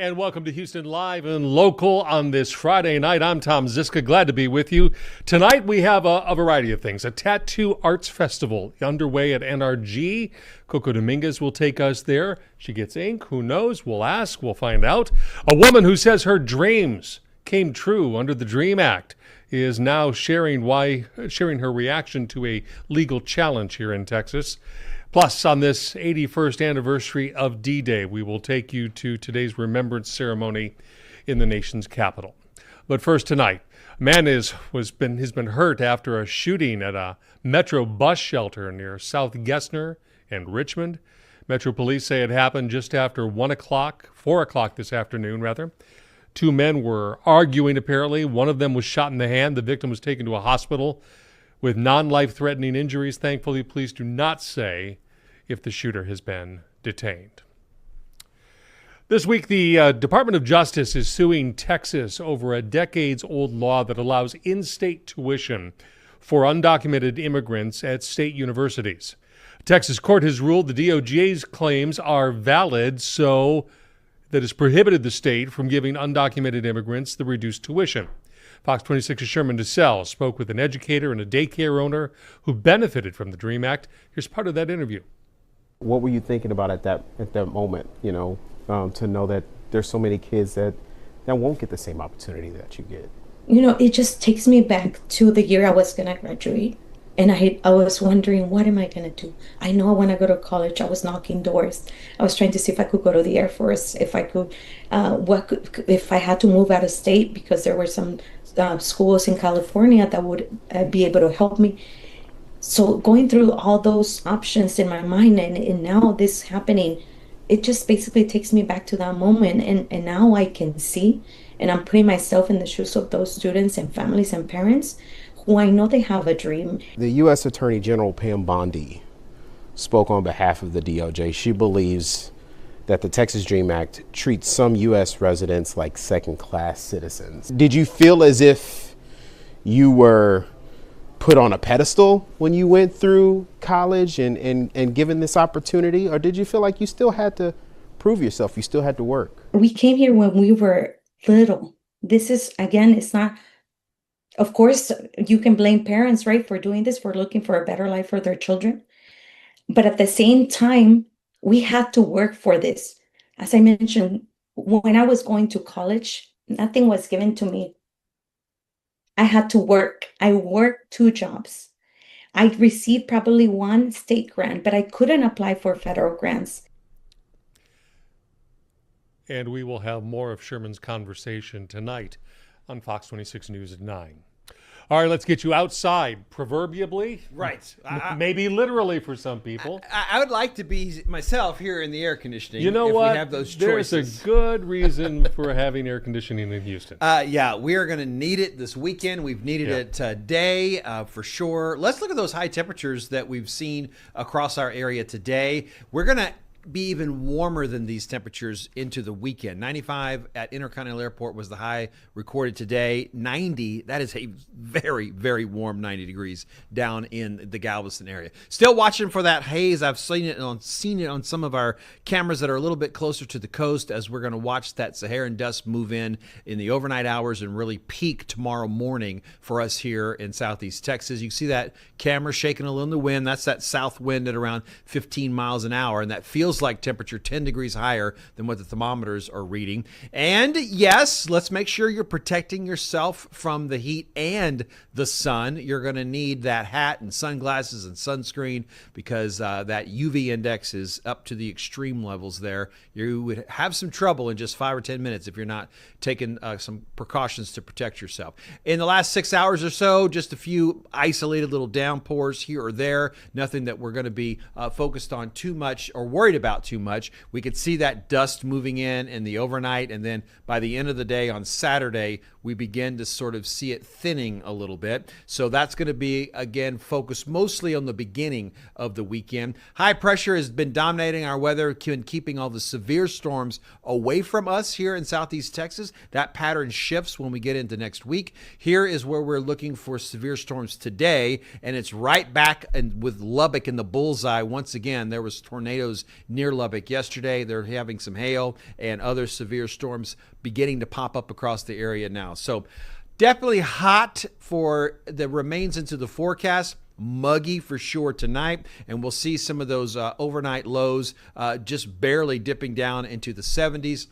And welcome to Houston Live and Local on this Friday night. I'm Tom Ziska, glad to be with you. Tonight we have a variety of things. A tattoo arts festival underway at NRG. Coco Dominguez will take us there. She gets ink, who knows? We'll ask, we'll find out. A woman who says her dreams came true under the DREAM Act is now sharing her reaction to a legal challenge here in Texas. Plus, on this 81st anniversary of D-Day, we will take you to today's remembrance ceremony in the nation's capital. But first tonight, a man has been hurt after a shooting at a Metro bus shelter near South Gessner and Richmond. Metro police say it happened just after 4 o'clock this afternoon, rather. Two men were arguing, apparently. One of them was shot in the hand. The victim was taken to a hospital with non-life-threatening injuries. Thankfully, police do not say if the shooter has been detained. This week, the Department of Justice is suing Texas over a decades-old law that allows in-state tuition for undocumented immigrants at state universities. A Texas court has ruled the DOJ's claims are valid, so that has prohibited the state from giving undocumented immigrants the reduced tuition. Fox 26's Sherman DeSalle spoke with an educator and a daycare owner who benefited from the DREAM Act. Here's part of that interview. What were you thinking about at that moment, to know that there's so many kids that won't get the same opportunity that you get? It just takes me back to the year I was going to graduate. And I was wondering, what am I going to do? I know I want to go to college. I was knocking doors. I was trying to see if I could go to the Air Force, if I could, if I had to move out of state, because there were some schools in California that would be able to help me. So going through all those options in my mind, and now this happening, it just basically takes me back to that moment. And now I can see, and I'm putting myself in the shoes of those students and families and parents who I know they have a dream. The U.S. Attorney General Pam Bondi spoke on behalf of the DOJ. She believes that the Texas DREAM Act treats some U.S. residents like second-class citizens. Did you feel as if you were put on a pedestal when you went through college and given this opportunity, or did you feel like you still had to prove yourself, you still had to work? We came here when we were little. This is, again, it's not, of course, you can blame parents, right, for doing this, for looking for a better life for their children. But at the same time, we had to work for this. As I mentioned, when I was going to college, nothing was given to me. I had to work. I worked 2 jobs. I received probably 1 state grant, but I couldn't apply for federal grants. And we will have more of Sherman's conversation tonight on Fox 26 News at 9. All right, let's get you outside, proverbially. Right. Maybe literally for some people. I would like to be myself here in the air conditioning. You know if what? We have those There's choices. a good reason for having air conditioning in Houston. Yeah, we are going to need it this weekend. We've needed it today for sure. Let's look at those high temperatures that we've seen across our area today. We're going to be even warmer than these temperatures into the weekend. 95 at Intercontinental Airport was the high recorded today. 90, that is a very, very warm 90 degrees down in the Galveston area. Still watching for that haze. I've seen it on some of our cameras that are a little bit closer to the coast, as we're going to watch that Saharan dust move in the overnight hours and really peak tomorrow morning for us here in Southeast Texas. You can see that camera shaking a little in the wind. That's that south wind at around 15 miles an hour, and that feels like temperature 10 degrees higher than what the thermometers are reading. And yes, let's make sure you're protecting yourself from the heat and the sun. You're going to need that hat and sunglasses and sunscreen, because that UV index is up to the extreme levels there. You would have some trouble in just 5 or 10 minutes if you're not taking some precautions to protect yourself. In the last 6 hours or so, just a few isolated little downpours here or there. Nothing that we're going to be focused on too much or worried about too much. We could see that dust moving in the overnight, and then by the end of the day on Saturday, we begin to sort of see it thinning a little bit. So that's going to be, again, focused mostly on the beginning of the weekend. High pressure has been dominating our weather, keeping all the severe storms away from us here in southeast Texas. That pattern shifts when we get into next week. Here is where we're looking for severe storms today, and it's right back with Lubbock in the bullseye. Once again, there was tornadoes near Lubbock yesterday. They're having some hail and other severe storms beginning to pop up across the area now. So definitely hot for the remains into the forecast. Muggy for sure tonight, and we'll see some of those overnight lows just barely dipping down into the 70s,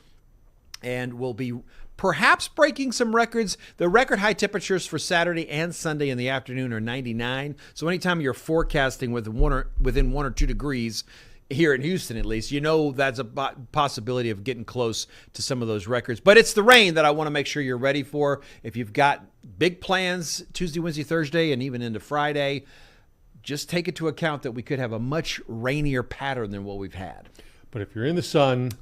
and we'll be perhaps breaking some records. The record high temperatures for Saturday and Sunday in the afternoon are 99. So anytime you're forecasting within 1 or 2 degrees, here in Houston at least, you know that's a possibility of getting close to some of those records. But it's the rain that I want to make sure you're ready for. If you've got big plans Tuesday, Wednesday, Thursday, and even into Friday, just take into account that we could have a much rainier pattern than what we've had. But if you're in the sun,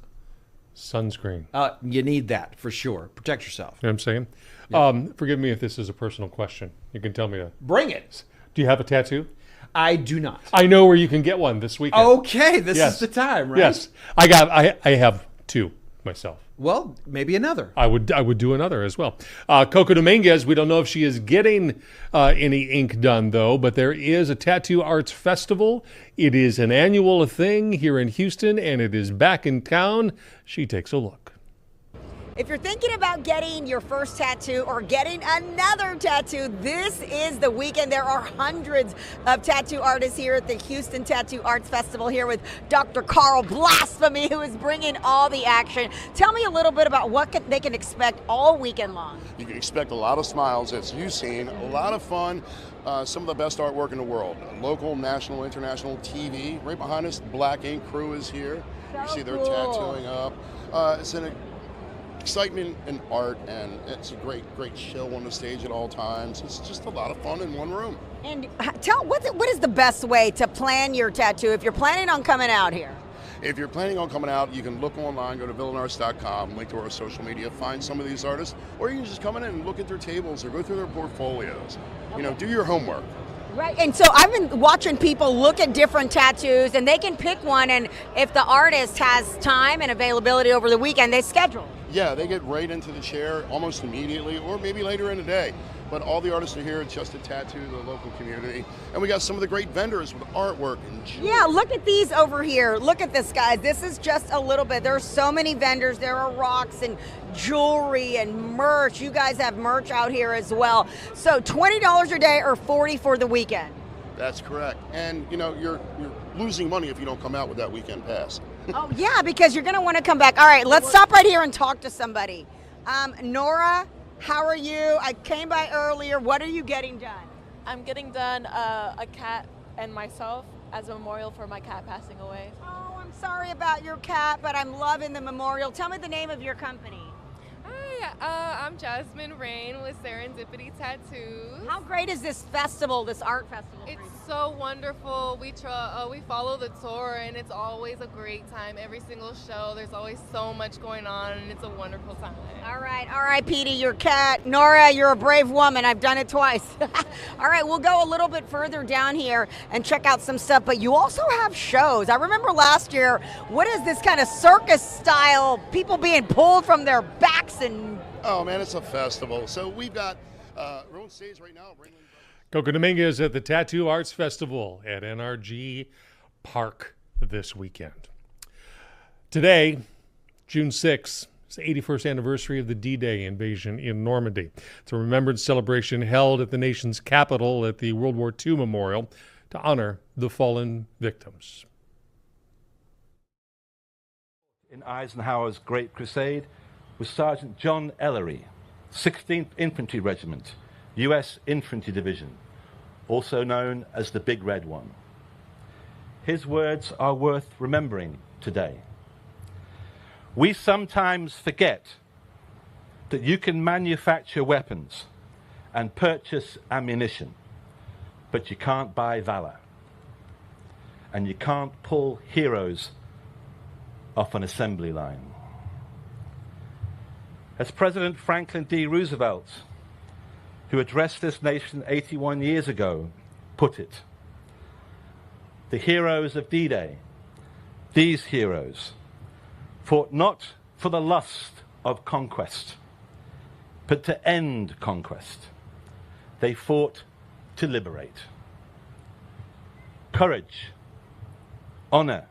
sunscreen. You need that for sure. Protect yourself. You know what I'm saying? Yeah. Forgive me if this is a personal question. You can tell me to. Bring it. Do you have a tattoo? I do not. I know where you can get one this weekend. Okay, this is the time, right? Yes, I have 2 myself. Well, maybe another. I would do another as well. Coco Dominguez, we don't know if she is getting any ink done though, but there is a Tattoo Arts Festival. It is an annual thing here in Houston, and it is back in town. She takes a look. If you're thinking about getting your first tattoo or getting another tattoo, this is the weekend. There are hundreds of tattoo artists here at the Houston Tattoo Arts Festival, here with Dr. Carl Blasphemy, who is bringing all the action. Tell me a little bit about what they can expect all weekend long. You can expect a lot of smiles, as you've seen, a lot of fun, some of the best artwork in the world. Local, national, international TV. Right behind us, Black Ink Crew is here. So you see they're cool. tattooing up. It's an excitement in art, and it's a great show on the stage at all times. It's just a lot of fun in one room. And what is the best way to plan your tattoo if you're planning on coming out here? If you're planning on coming out, you can look online, go to villanarts.com, link to our social media, find some of these artists, or you can just come in and look at their tables or go through their portfolios. You know, do your homework. Right, and so I've been watching people look at different tattoos, and they can pick one, and if the artist has time and availability over the weekend, they schedule. Yeah, they get right into the chair almost immediately, or maybe later in the day. But all the artists are here just to tattoo the local community. And we got some of the great vendors with artwork and jewelry. Yeah, look at these over here. Look at this, guys. This is just a little bit. There are so many vendors. There are rocks and jewelry and merch. You guys have merch out here as well. So $20 a day or $40 for the weekend. That's correct. And you know, you're losing money if you don't come out with that weekend pass. Oh yeah, because you're gonna want to come back. All right, let's stop right here and talk to somebody. Nora, how are you? I came by earlier. What are you getting done? I'm getting done a cat and myself as a memorial for my cat passing away. Oh, I'm sorry about your cat, but I'm loving the memorial. Tell me the name of your company. Hi, I'm Jasmine Rain with Serendipity Tattoos. How great is this festival, this art festival? It's so wonderful. We follow the tour, and it's always a great time. Every single show, there's always so much going on, and it's a wonderful time. All right, Petey, your cat. Nora, you're a brave woman. I've done it twice. All right, we'll go a little bit further down here and check out some stuff, but you also have shows. I remember last year, what is this kind of circus style, people being pulled from their backs and... Oh man, it's a festival. So we've got we're on stage right now. Coco Dominguez at the Tattoo Arts Festival at NRG Park this weekend. Today, June 6th, is the 81st anniversary of the D-Day invasion in Normandy. It's a remembrance celebration held at the nation's capital at the World War II Memorial to honor the fallen victims. In Eisenhower's Great Crusade was Sergeant John Ellery, 16th Infantry Regiment, U.S. Infantry Division, also known as the Big Red One. His words are worth remembering today. We sometimes forget that you can manufacture weapons and purchase ammunition, but you can't buy valor. And you can't pull heroes off an assembly line. As President Franklin D. Roosevelt, who addressed this nation 81 years ago, put it, the heroes of D-Day, these heroes, fought not for the lust of conquest, but to end conquest. They fought to liberate. Courage, honor,